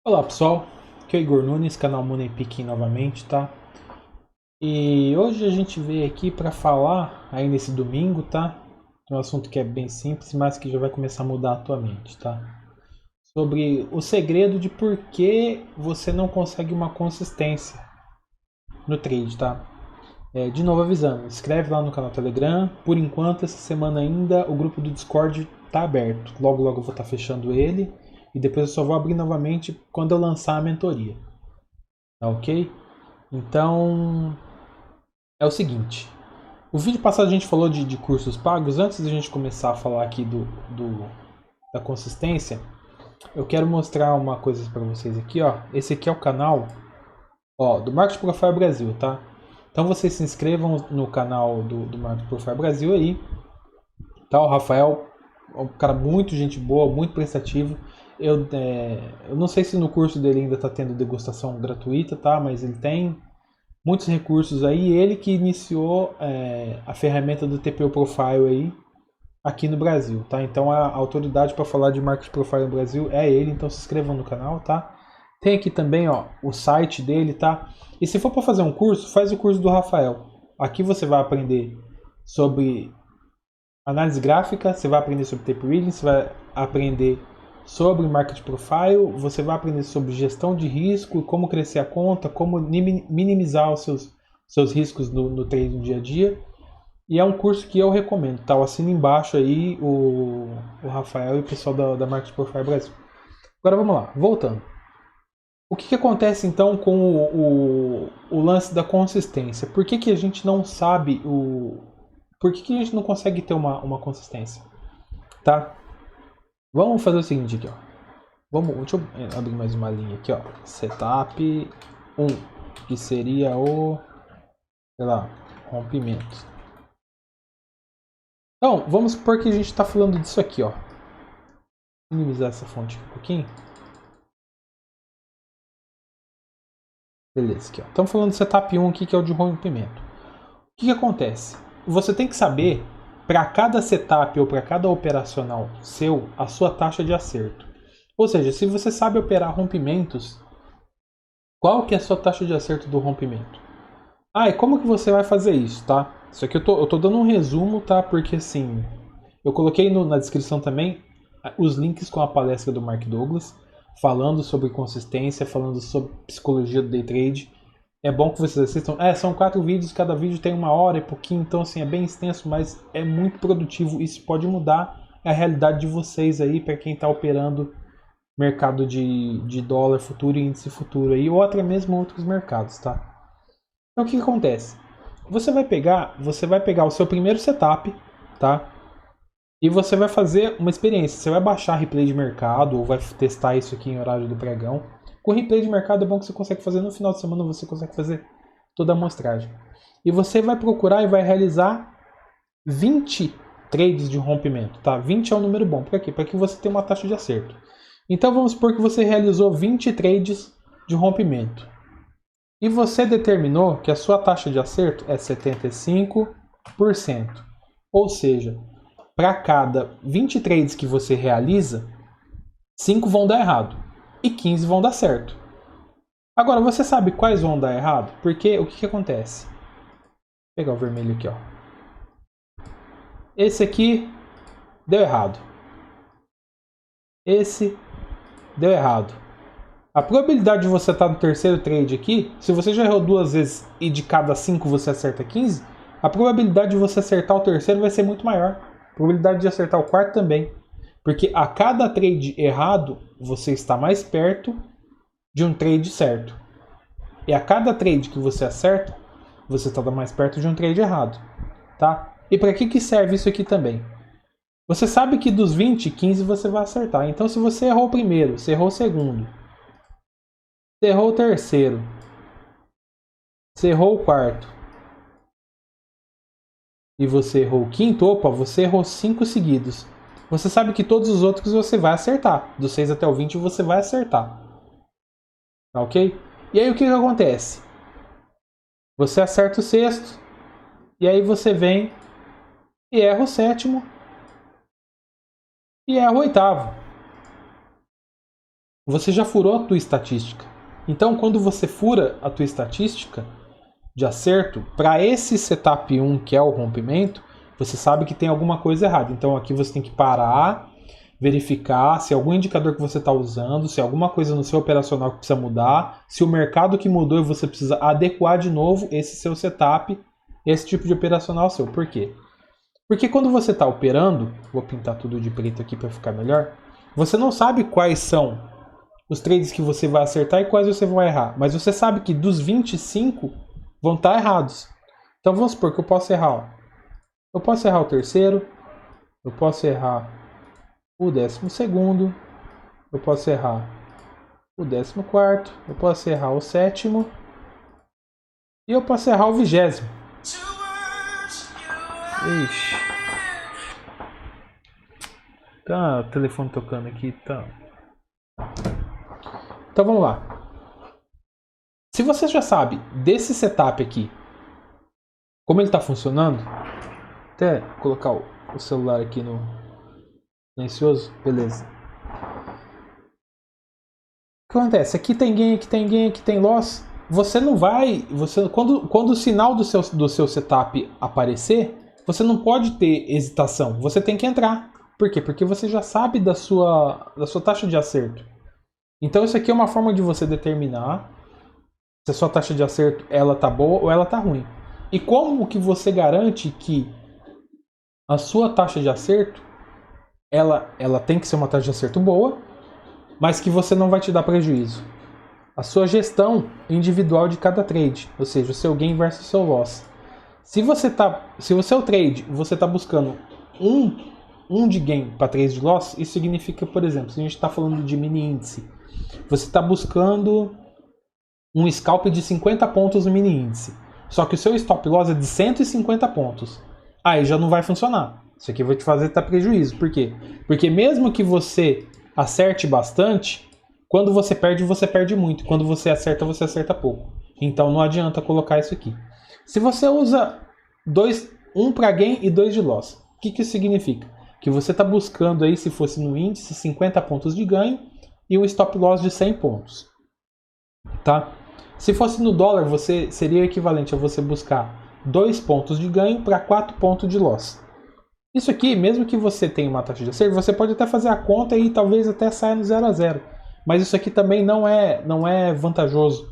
Olá pessoal, aqui é o Igor Nunes, canal Money Picking novamente, tá? E hoje a gente veio aqui para falar, aí nesse domingo, tá? De um assunto que é bem simples, mas que já vai começar a mudar a tua mente, tá? Sobre o segredo de por que você não consegue uma consistência no trade, tá? De novo avisando, escreve lá no canal Telegram. Por enquanto, essa semana ainda, o grupo do Discord tá aberto. Logo, logo eu vou estar fechando ele. E depois eu só vou abrir novamente quando eu lançar a mentoria. Tá ok? Então, é o seguinte. O vídeo passado a gente falou de cursos pagos. Antes da gente começar a falar aqui da consistência, eu quero mostrar uma coisa para vocês aqui, ó. Esse aqui é o canal, ó, do Market Profile Brasil, tá? Então vocês se inscrevam no canal do Market Profile Brasil aí, tá? O Rafael é um cara muito gente boa, muito prestativo. Eu não sei se no curso dele ainda está tendo degustação gratuita, tá? Mas ele tem muitos recursos aí. Ele que iniciou a ferramenta do TPO Profile aí aqui no Brasil, tá? Então a autoridade para falar de Market Profile no Brasil é ele. Então se inscrevam no canal, tá? Tem aqui também, ó, o site dele, tá? E se for para fazer um curso, faz o curso do Rafael. Aqui você vai aprender sobre análise gráfica, você vai aprender sobre tape reading, você vai aprender sobre market profile, você vai aprender sobre gestão de risco, como crescer a conta, como minimizar os seus riscos no trade no dia a dia. E é um curso que eu recomendo, tá? Eu assino embaixo aí o Rafael e o pessoal da Market Profile Brasil. Agora vamos lá, voltando. O que acontece então com o lance da consistência? Por que a gente não sabe Por que a gente não consegue ter uma consistência? Tá? Vamos fazer o seguinte aqui, ó. Deixa eu abrir mais uma linha aqui, ó. Setup 1, que seria sei lá, rompimento. Então, vamos supor que a gente está falando disso aqui, ó. Vou minimizar essa fonte aqui um pouquinho. Beleza, aqui, ó. Estamos falando de setup 1 aqui, que é o de rompimento. O que acontece? Você tem que saber, para cada setup ou para cada operacional seu, a sua taxa de acerto. Ou seja, se você sabe operar rompimentos, qual que é a sua taxa de acerto do rompimento? E como que você vai fazer isso, tá? Isso aqui eu tô dando um resumo, tá? Porque assim, eu coloquei na descrição também os links com a palestra do Mark Douglas, falando sobre consistência, falando sobre psicologia do day trade. É bom que vocês assistam. São 4 vídeos, cada vídeo tem 1 hora e pouquinho, então assim, é bem extenso, mas é muito produtivo. Isso pode mudar a realidade de vocês aí, para quem está operando mercado de dólar futuro e índice futuro aí, ou até mesmo outros mercados, tá? Então o que acontece? Você vai pegar o seu primeiro setup, tá? E você vai fazer uma experiência. Você vai baixar replay de mercado ou vai testar isso aqui em horário do pregão. Com replay de mercado é bom que você consegue fazer no final de semana, você consegue fazer toda a amostragem. E você vai procurar e vai realizar 20 trades de rompimento, tá? 20 é um número bom. Para quê? Para que você tenha uma taxa de acerto. Então vamos supor que você realizou 20 trades de rompimento. E você determinou que a sua taxa de acerto é 75%. Ou seja, para cada 20 trades que você realiza, 5 vão dar errado e 15 vão dar certo. Agora, você sabe quais vão dar errado? Porque o que acontece? Vou pegar o vermelho aqui, ó. Esse aqui deu errado. Esse deu errado. A probabilidade de você estar no terceiro trade aqui, se você já errou 2 vezes e de cada 5 você acerta 15, a probabilidade de você acertar o terceiro vai ser muito maior. A probabilidade de acertar o quarto também. Porque a cada trade errado, você está mais perto de um trade certo. E a cada trade que você acerta, você está mais perto de um trade errado. Tá? E para que serve isso aqui também? Você sabe que dos 20, 15 você vai acertar. Então se você errou o primeiro, você errou o segundo, você errou o terceiro, você errou o quarto e você errou o quinto, você errou 5 seguidos. Você sabe que todos os outros você vai acertar. Do 6 até o 20 você vai acertar. Tá ok? E aí o que acontece? Você acerta o sexto, e aí você vem e erra o sétimo e erra o oitavo. você já furou a tua estatística. Então, quando você fura a tua estatística de acerto, para esse setup 1, que é o rompimento, você sabe que tem alguma coisa errada. Então, aqui você tem que parar, verificar se algum indicador que você está usando, se alguma coisa no seu operacional que precisa mudar, se o mercado que mudou e você precisa adequar de novo esse seu setup, esse tipo de operacional seu. Por quê? Porque quando você está operando, vou pintar tudo de preto aqui para ficar melhor, você não sabe quais são os trades que você vai acertar e quais você vai errar. Mas você sabe que dos 25 vão estar errados. Então vamos supor que eu posso errar. Ó. Eu posso errar o terceiro, eu posso errar o 12º, eu posso errar o 14º, eu posso errar o 7º e eu posso errar o 20º. Ixi. Tá o telefone tocando aqui, tá. Então vamos lá. Se você já sabe desse setup aqui, como ele está funcionando, até colocar o celular aqui no silencioso, beleza. O que acontece? Aqui tem gain, aqui tem gain, aqui tem loss. Você não vai, quando o sinal do seu setup aparecer, você não pode ter hesitação. Você tem que entrar. Por quê? Porque você já sabe da sua taxa de acerto. Então isso aqui é uma forma de você determinar se a sua taxa de acerto ela tá boa ou ela tá ruim. E como que você garante que a sua taxa de acerto ela tem que ser uma taxa de acerto boa, mas que você não vai te dar prejuízo? A sua gestão individual de cada trade, ou seja, o seu gain versus o seu loss. Se o seu trade você está buscando um de gain para 3 de loss, isso significa, por exemplo, se a gente está falando de mini índice, você está buscando um scalp de 50 pontos no mini índice, só que o seu stop loss é de 150 pontos. Aí já não vai funcionar. Isso aqui vai te fazer ter prejuízo. Por quê? Porque mesmo que você acerte bastante, quando você perde muito. Quando você acerta pouco. Então não adianta colocar isso aqui. Se você usa um para gain e 2 de loss, o que isso significa? Que você está buscando aí, se fosse no índice, 50 pontos de ganho e um stop loss de 100 pontos. Tá? Se fosse no dólar, seria equivalente a você buscar 2 pontos de ganho para 4 pontos de loss. Isso aqui, mesmo que você tenha uma taxa de acerto, você pode até fazer a conta e talvez até saia no 0 a 0. Mas isso aqui também não é vantajoso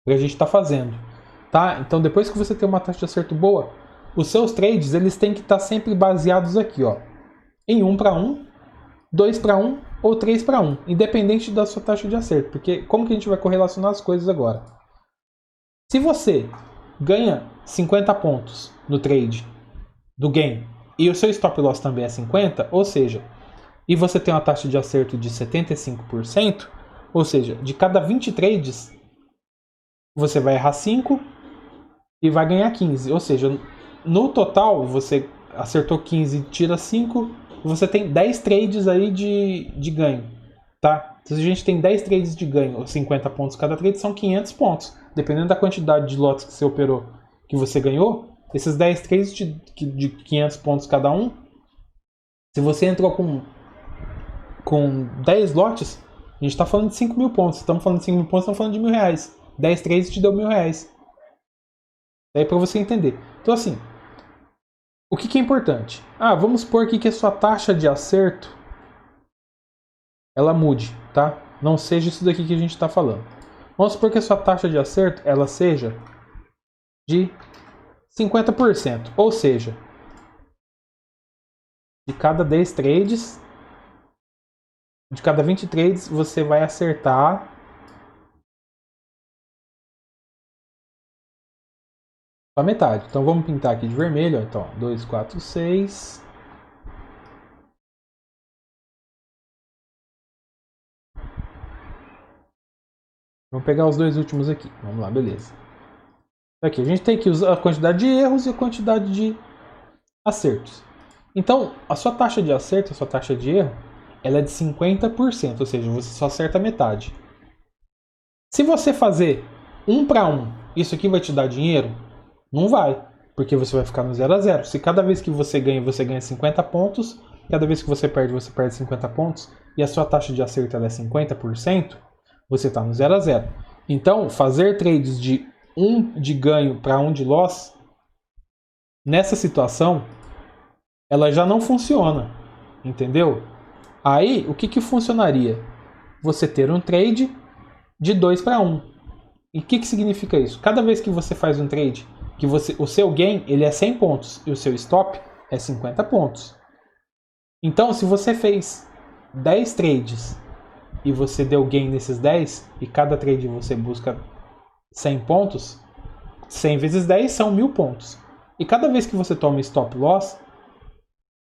para a gente estar fazendo. Tá? Então depois que você tem uma taxa de acerto boa, os seus trades eles têm que estar sempre baseados aqui, ó, em 1 para 1, 2 para 1 ou 3 para 1, independente da sua taxa de acerto. Porque como que a gente vai correlacionar as coisas agora? Se você ganha 50 pontos no trade do gain e o seu stop loss também é 50, ou seja, e você tem uma taxa de acerto de 75%, ou seja, de cada 20 trades você vai errar 5 e vai ganhar 15, ou seja, no total você acertou 15, tira 5, você tem 10 trades aí de ganho, tá? Se a gente tem 10 trades de ganho, 50 pontos cada trade, são 500 pontos. Dependendo da quantidade de lotes que você operou, que você ganhou, esses 10 trades de 500 pontos cada um, se você entrou com 10 lotes, a gente está falando de 5 mil pontos. Estamos falando de 5 mil pontos, estamos falando de R$1.000. 10 trades te deu R$1.000. Daí para você entender. Então assim, o que é importante? Vamos supor aqui que a sua taxa de acerto ela mude, tá? Não seja isso daqui que a gente está falando. Vamos supor que a sua taxa de acerto ela seja de 50%, ou seja, de cada 10 trades, de cada 20 trades, você vai acertar a metade. Então vamos pintar aqui de vermelho, ó. Então 2, 4, 6. Vamos pegar os dois últimos aqui. Vamos lá, beleza. Aqui a gente tem que usar a quantidade de erros e a quantidade de acertos. Então, a sua taxa de acerto, a sua taxa de erro, ela é de 50%, ou seja, você só acerta metade. Se você fazer 1 para 1, isso aqui vai te dar dinheiro? Não vai, porque você vai ficar no 0 a 0. Se cada vez que você ganha 50 pontos, cada vez que você perde 50 pontos, e a sua taxa de acerto é 50%, você está no 0 a 0. Então, fazer trades de 1 de ganho para 1 de loss, nessa situação, ela já não funciona, entendeu? Aí, o que funcionaria? Você ter um trade de 2 para 1. E o que significa isso? Cada vez que você faz um trade, o seu gain ele é 100 pontos e o seu stop é 50 pontos. Então, se você fez 10 trades e você deu gain nesses 10, e cada trade você busca 100 pontos, 100 vezes 10 são 1000 pontos. E cada vez que você toma stop loss,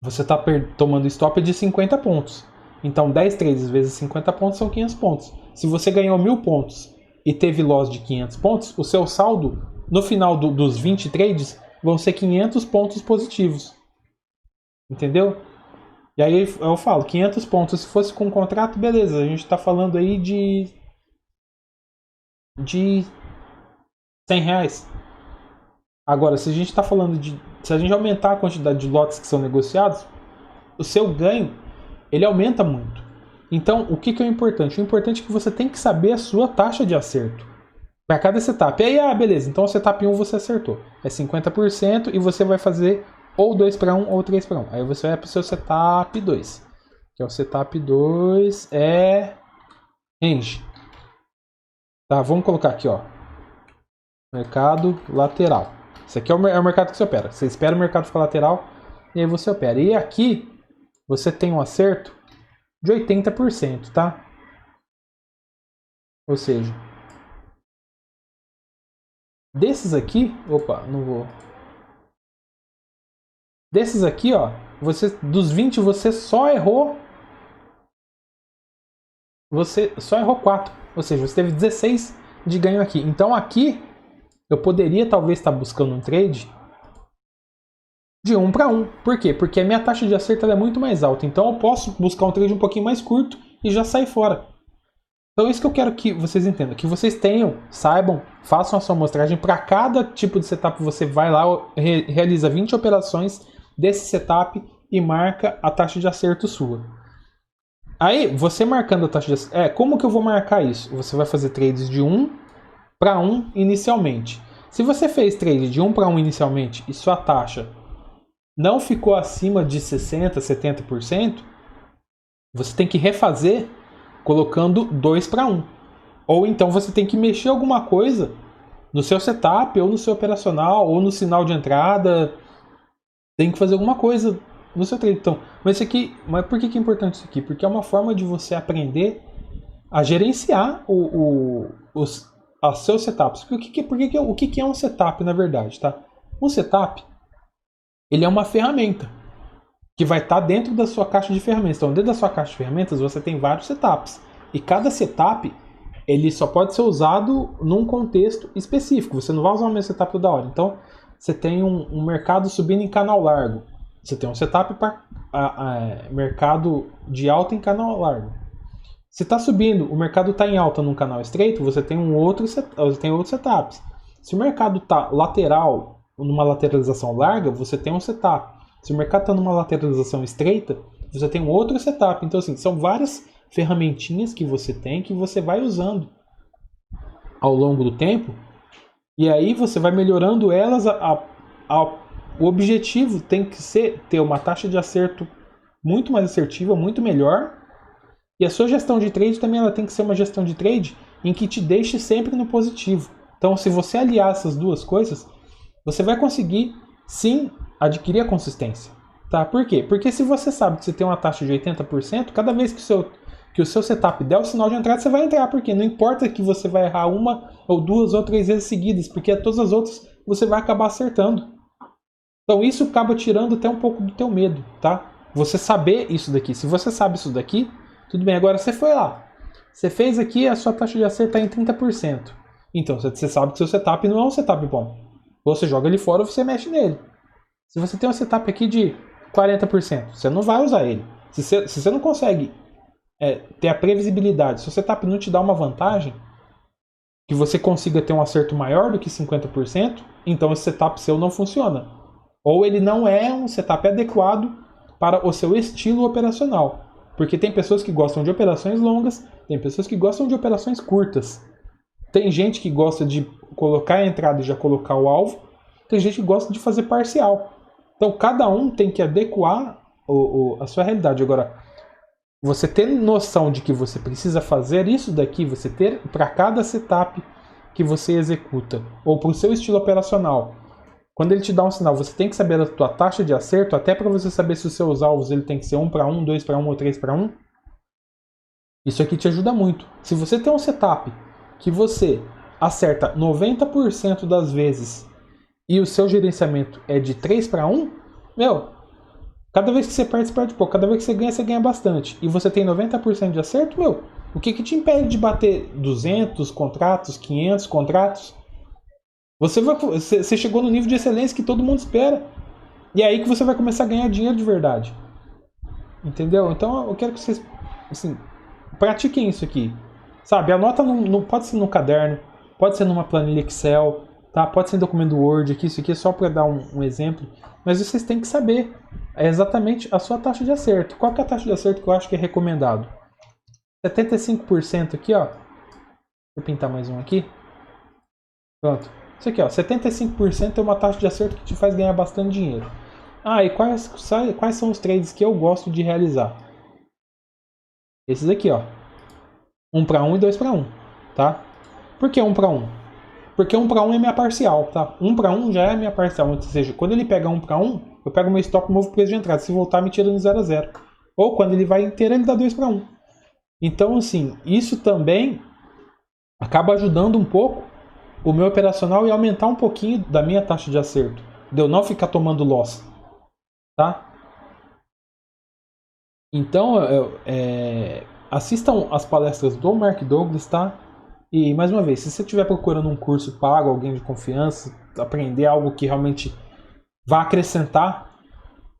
você está tomando stop de 50 pontos. Então 10 trades vezes 50 pontos são 500 pontos. Se você ganhou 1000 pontos e teve loss de 500 pontos, o seu saldo no final dos 20 trades vão ser 500 pontos positivos. Entendeu? E aí eu falo, 500 pontos, se fosse com um contrato, beleza, a gente está falando aí de 100 reais. Agora, se a gente está falando se a gente aumentar a quantidade de lotes que são negociados, o seu ganho, ele aumenta muito. Então, o que é importante? O importante é que você tem que saber a sua taxa de acerto para cada setup. E aí, beleza, então o setup 1 você acertou. É 50% e você vai fazer ou 2 para 1 ou 3 para 1. Aí você vai para o seu setup 2. Que é o setup 2 range. Tá, vamos colocar aqui, ó. Mercado lateral. Esse aqui é o mercado que você opera. Você espera o mercado ficar lateral e aí você opera. E aqui você tem um acerto de 80%, tá? Ou seja, desses aqui, desses aqui, ó, dos 20 você só errou 4. Ou seja, você teve 16 de ganho aqui. Então aqui eu poderia talvez estar buscando um trade de 1 para 1. Por quê? Porque a minha taxa de acerto é muito mais alta. Então eu posso buscar um trade um pouquinho mais curto e já sair fora. Então é isso que eu quero que vocês entendam. Que vocês saibam, façam a sua amostragem. Para cada tipo de setup você vai lá, realiza 20 operações desse setup e marca a taxa de acerto sua. Aí, você marcando a taxa de acerto... como que eu vou marcar isso? Você vai fazer trades de 1 para 1 inicialmente. Se você fez trade de 1 para 1 inicialmente e sua taxa não ficou acima de 60%, 70%, você tem que refazer colocando 2 para 1. Ou então você tem que mexer alguma coisa no seu setup, ou no seu operacional, ou no sinal de entrada. Tem que fazer alguma coisa no seu trade. Então, mas por que é importante isso aqui? Porque é uma forma de você aprender a gerenciar os seus setups. O que é um setup, na verdade, tá? Um setup, ele é uma ferramenta que vai estar dentro da sua caixa de ferramentas. Então, dentro da sua caixa de ferramentas, você tem vários setups. E cada setup, ele só pode ser usado num contexto específico. Você não vai usar o mesmo setup toda hora. Então, você tem um mercado subindo em canal largo. Você tem um setup para mercado de alta em canal largo. Se está subindo, o mercado está em alta num canal estreito, você tem outros setups. Se o mercado está lateral, numa lateralização larga, você tem um setup. Se o mercado está numa lateralização estreita, você tem um outro setup. Então, assim, são várias ferramentinhas que você tem, que você vai usando ao longo do tempo, e aí você vai melhorando elas. O objetivo tem que ser ter uma taxa de acerto muito mais assertiva, muito melhor. E a sua gestão de trade também ela tem que ser uma gestão de trade em que te deixe sempre no positivo. Então, se você aliar essas duas coisas, você vai conseguir, sim, adquirir a consistência. Tá? Por quê? Porque se você sabe que você tem uma taxa de 80%, cada vez que o seu setup der o sinal de entrada, você vai entrar. Porque não importa que você vai errar 1 ou 2 ou 3 vezes seguidas, porque todas as outras você vai acabar acertando. Então isso acaba tirando até um pouco do teu medo, tá? Você saber isso daqui. Se você sabe isso daqui, tudo bem. Agora você foi lá, você fez aqui, a sua taxa de acerto está em 30%. Então você sabe que seu setup não é um setup bom. Ou você joga ele fora ou você mexe nele. Se você tem um setup aqui de 40%, você não vai usar ele. Se você não consegue ter a previsibilidade, se o setup não te dá uma vantagem, que você consiga ter um acerto maior do que 50%, então esse setup seu não funciona. Ou ele não é um setup adequado para o seu estilo operacional. Porque tem pessoas que gostam de operações longas, tem pessoas que gostam de operações curtas. Tem gente que gosta de colocar a entrada e já colocar o alvo, tem gente que gosta de fazer parcial. Então cada um tem que adequar a sua realidade. Agora, você ter noção de que você precisa fazer isso daqui, você ter para cada setup que você executa, ou para o seu estilo operacional, quando ele te dá um sinal, você tem que saber a tua taxa de acerto, até para você saber se os seus alvos ele tem que ser 1 para 1, 2 para 1 ou 3 para 1. Isso aqui te ajuda muito. Se você tem um setup que você acerta 90% das vezes e o seu gerenciamento é de 3 para 1, cada vez que você perde, você perde pouco. Cada vez que você ganha bastante. E você tem 90% de acerto, o que te impede de bater 200 contratos, 500 contratos? Você chegou no nível de excelência que todo mundo espera. E é aí que você vai começar a ganhar dinheiro de verdade. Entendeu? Então eu quero que vocês pratiquem isso aqui. Sabe, anota, pode ser no caderno, pode ser numa planilha Excel, tá? Pode ser em documento Word aqui, isso aqui é só para dar um exemplo. Mas vocês têm que saber exatamente a sua taxa de acerto. Qual que é a taxa de acerto que eu acho que é recomendado? 75% aqui, ó. Deixa eu pintar mais um aqui. Pronto. Isso aqui, ó. 75% é uma taxa de acerto que te faz ganhar bastante dinheiro. E quais são os trades que eu gosto de realizar? Esses aqui, ó. 1 para 1 e 2 para 1, tá? Por que 1 para 1? Porque 1 para 1 é minha parcial, tá? 1 para 1 já é minha parcial, ou seja, quando ele pega 1 para 1, eu pego meu stop e movo o preço de entrada. Se voltar, me tira no 0 a 0. Ou quando ele vai inteiro, ele dá 2 para 1. Então, assim, isso também acaba ajudando um pouco o meu operacional e aumentar um pouquinho da minha taxa de acerto, de eu não ficar tomando loss, tá? Então, assistam as palestras do Mark Douglas, tá? E, mais uma vez, se você estiver procurando um curso pago, alguém de confiança, aprender algo que realmente vai acrescentar,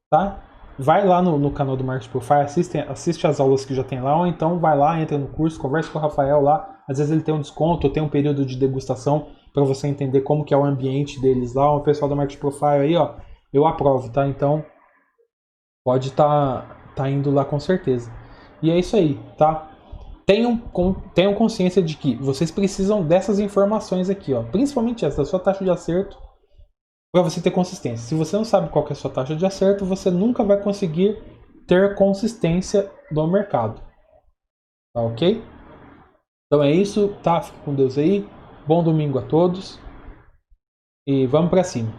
tá? Vai lá no canal do Market Profile, assiste as aulas que já tem lá, ou então vai lá, entra no curso, conversa com o Rafael lá. Às vezes ele tem um desconto, ou tem um período de degustação para você entender como que é o ambiente deles lá. O pessoal da Market Profile aí, ó, eu aprovo, tá? Então, pode tá indo lá com certeza. E é isso aí, tá? Tenham consciência de que vocês precisam dessas informações aqui, ó, principalmente essa, da sua taxa de acerto, para você ter consistência. Se você não sabe qual que é a sua taxa de acerto, você nunca vai conseguir ter consistência no mercado. Tá ok? Então é isso, tá? Fique com Deus aí. Bom domingo a todos. E vamos para cima.